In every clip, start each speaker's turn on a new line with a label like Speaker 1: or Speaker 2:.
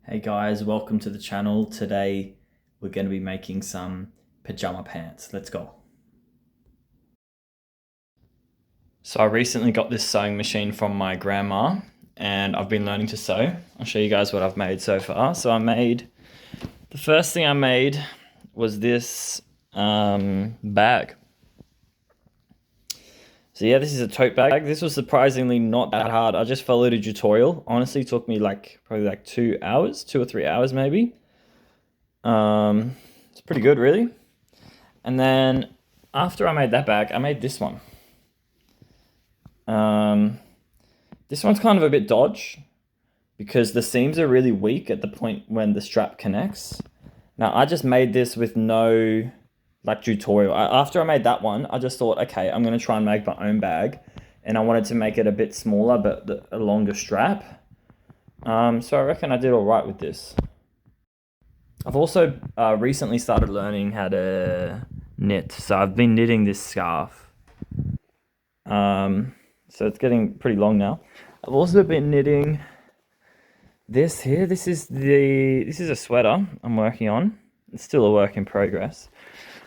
Speaker 1: Hey guys, welcome to the channel. Today we're going to be making some pajama pants. Let's go. So I recently got this sewing machine from my grandma and I've been learning to sew. I'll show you guys what I've made so far. The first thing I made was this bag. So yeah, this is a tote bag. This was surprisingly not that hard. I just followed a tutorial. Honestly, it took me probably 2 hours, 2 or 3 hours maybe. It's pretty good, really. And then after I made that bag, I made this one. This one's kind of a bit dodge because the seams are really weak at the point when the strap connects. Now, I just made this with no tutorial. After I made that one, I just thought, okay, I'm going to try and make my own bag. And I wanted to make it a bit smaller, but a longer strap. So I reckon I did all right with this. I've also recently started learning how to knit. So I've been knitting this scarf. So it's getting pretty long now. I've also been knitting this here. This is a sweater I'm working on. It's still a work in progress.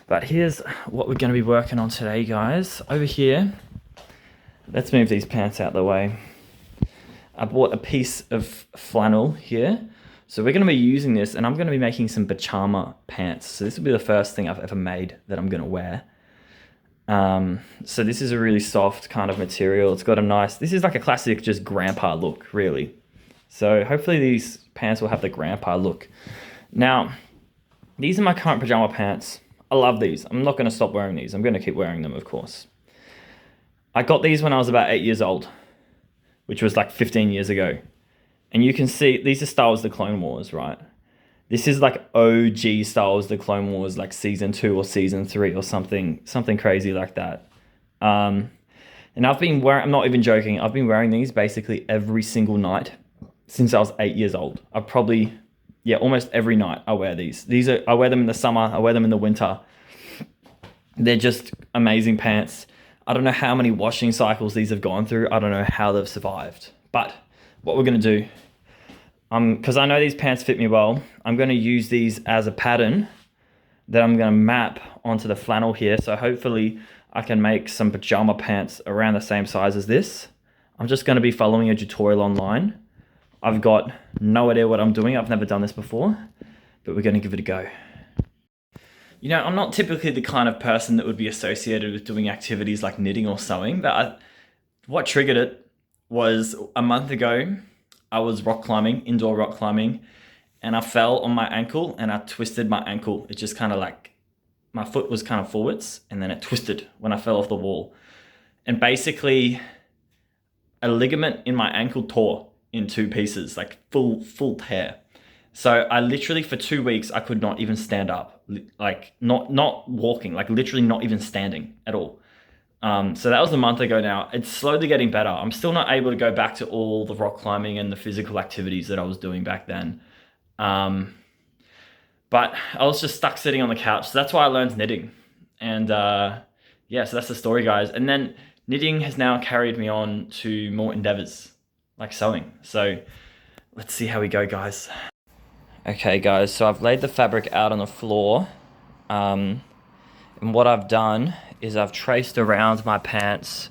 Speaker 1: But here's what we're going to be working on today, guys. Over here, let's move these pants out of the way. I bought a piece of flannel here. So we're going to be using this, and I'm going to be making some pajama pants. So this will be the first thing I've ever made that I'm going to wear. So this is a really soft kind of material. It's got this is like a classic just grandpa look, really. So hopefully these pants will have the grandpa look. Now, these are my current pajama pants. I love these. I'm not going to stop wearing these. I'm going to keep wearing them, of course. I got these when I was about 8 years old, which was like 15 years ago. And you can see, these are Star Wars The Clone Wars, right? This is like OG Star Wars The Clone Wars, like season 2 or season 3 or something crazy like that. And I'm not even joking, I've been wearing these basically every single night since I was 8 years old. Almost every night I wear these. I wear them in the summer, I wear them in the winter. They're just amazing pants. I don't know how many washing cycles these have gone through. I don't know how they've survived. But what we're going to do, because I know these pants fit me well, I'm going to use these as a pattern that I'm going to map onto the flannel here. So hopefully I can make some pajama pants around the same size as this. I'm just going to be following a tutorial online. I've got no idea what I'm doing. I've never done this before, but we're going to give it a go. You know, I'm not typically the kind of person that would be associated with doing activities like knitting or sewing, but what triggered it was a month ago, I was indoor rock climbing, and I fell on my ankle and I twisted my ankle. It just kind of my foot was kind of forwards and then it twisted when I fell off the wall. And basically a ligament in my ankle tore in 2 pieces, like full tear. So I literally for 2 weeks, I could not even stand up, like not walking, like literally not even standing at all. So that was a month ago now. It's slowly getting better. I'm still not able to go back to all the rock climbing and the physical activities that I was doing back then. But I was just stuck sitting on the couch. So that's why I learned knitting. And so that's the story, guys. And then knitting has now carried me on to more endeavors like sewing. So let's see how we go, guys. Okay, guys, so I've laid the fabric out on the floor. And what I've done is I've traced around my pants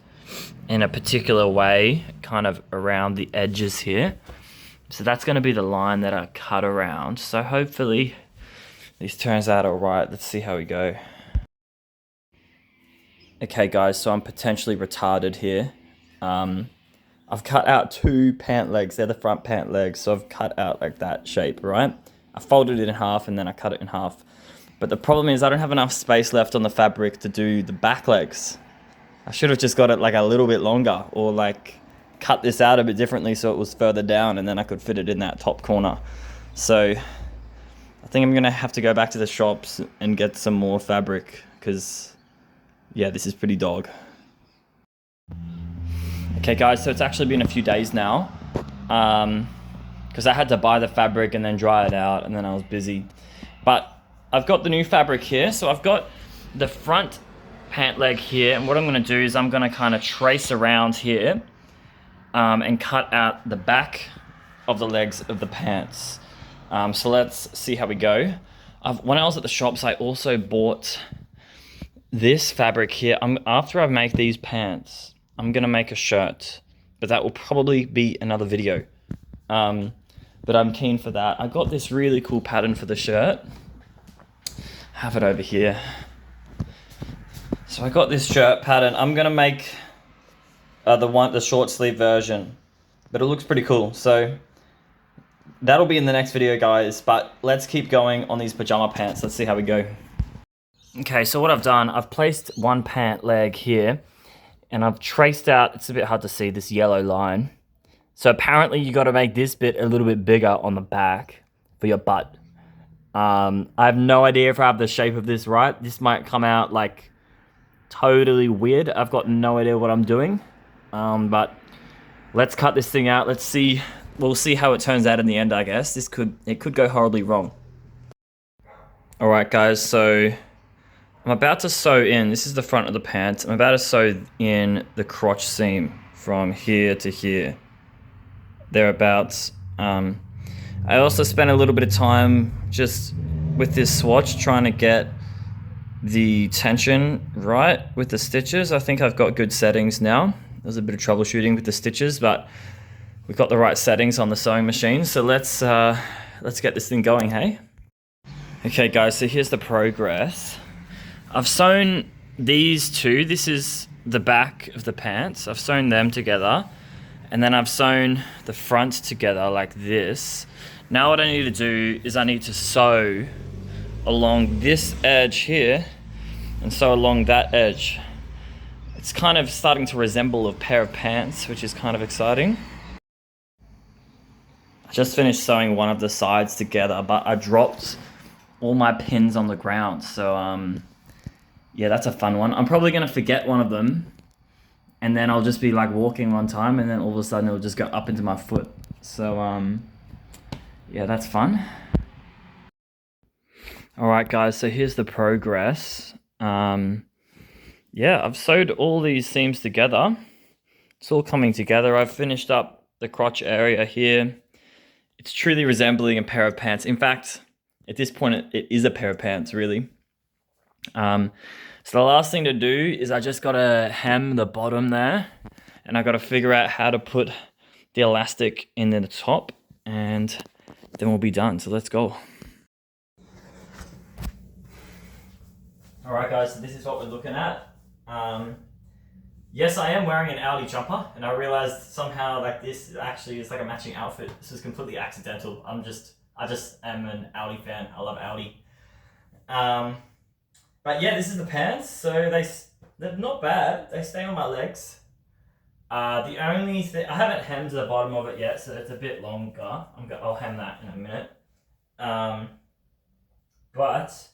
Speaker 1: in a particular way, kind of around the edges here. So that's going to be the line that I cut around. So hopefully this turns out all right. Let's see how we go. Okay, guys, so I'm potentially retarded here. I've cut out 2 pant legs. They're the front pant legs. So I've cut out like that shape, right? I folded it in half and then I cut it in half. But the problem is I don't have enough space left on the fabric to do the back legs. I should have just got it like a little bit longer, or like cut this out a bit differently so it was further down and then I could fit it in that top corner. So I think I'm gonna have to go back to the shops and get some more fabric because yeah, this is pretty dog. Okay guys, so it's actually been a few days now because I had to buy the fabric and then dry it out and then I was busy. But I've got the new fabric here. So I've got the front pant leg here, and what I'm going to do is I'm going to kind of trace around here and cut out the back of the legs of the pants. So let's see how we go. When I was at the shops, I also bought this fabric here. After I make these pants, I'm gonna make a shirt, but that will probably be another video. But I'm keen for that. I got this really cool pattern for the shirt. Have it over here. So I got this shirt pattern. I'm gonna make the short sleeve version, but it looks pretty cool. So that'll be in the next video, guys. But let's keep going on these pajama pants. Let's see how we go. Okay, so what I've done, I've placed one pant leg here, and I've traced out, it's a bit hard to see, this yellow line. So apparently you got to make this bit a little bit bigger on the back for your butt. I have no idea if I have the shape of this right. This might come out like totally weird. I've got no idea what I'm doing. But let's cut this thing out. Let's see. We'll see how it turns out in the end, I guess. It could go horribly wrong. All right, guys. So I'm about to sew in. This is the front of the pants. I'm about to sew in the crotch seam from here to here. Thereabouts. I also spent a little bit of time just with this swatch trying to get the tension right with the stitches. I think I've got good settings now. There's a bit of troubleshooting with the stitches, but we've got the right settings on the sewing machine. So let's get this thing going, hey? Okay, guys, so here's the progress. I've sewn these two. This is the back of the pants. I've sewn them together, and then I've sewn the front together like this. Now what I need to do is I need to sew along this edge here and sew along that edge. It's kind of starting to resemble a pair of pants, which is kind of exciting. I just finished sewing one of the sides together, but I dropped all my pins on the ground. So yeah, that's a fun one. I'm probably gonna forget one of them, and then I'll just be like walking one time, and then all of a sudden it'll just go up into my foot. So yeah, that's fun. All right, guys, so here's the progress. Yeah, I've sewed all these seams together. It's all coming together. I've finished up the crotch area here. It's truly resembling a pair of pants. In fact, at this point, it is a pair of pants, really. So the last thing to do is I just gotta hem the bottom there, and I gotta figure out how to put the elastic in the top, and then we'll be done. So let's go. All right, guys, so this is what we're looking at. Yes, I am wearing an Audi jumper, and I realized somehow like this actually is like a matching outfit. This is completely accidental. I just am an Audi fan. I love Audi. But yeah, this is the pants. So they're not bad. They stay on my legs. The only thing, I haven't hemmed the bottom of it yet, so it's a bit longer. I'll hem that in a minute. But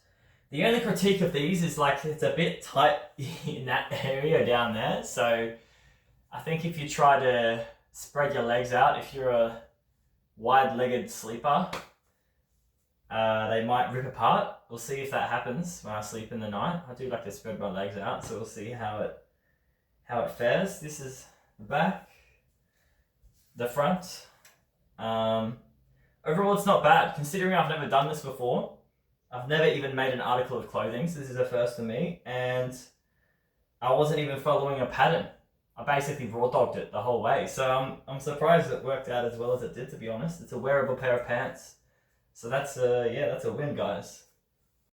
Speaker 1: the only critique of these is like it's a bit tight in that area down there. So I think if you try to spread your legs out, if you're a wide-legged sleeper, they might rip apart. We'll see if that happens when I sleep in the night. I do like to spread my legs out, so we'll see how it fares. This is the back, the front. Overall, it's not bad considering I've never done this before. I've never even made an article of clothing, so this is a first for me, and I wasn't even following a pattern. I basically raw dogged it the whole way, so I'm surprised it worked out as well as it did, to be honest. It's a wearable pair of pants, so that's a win, guys.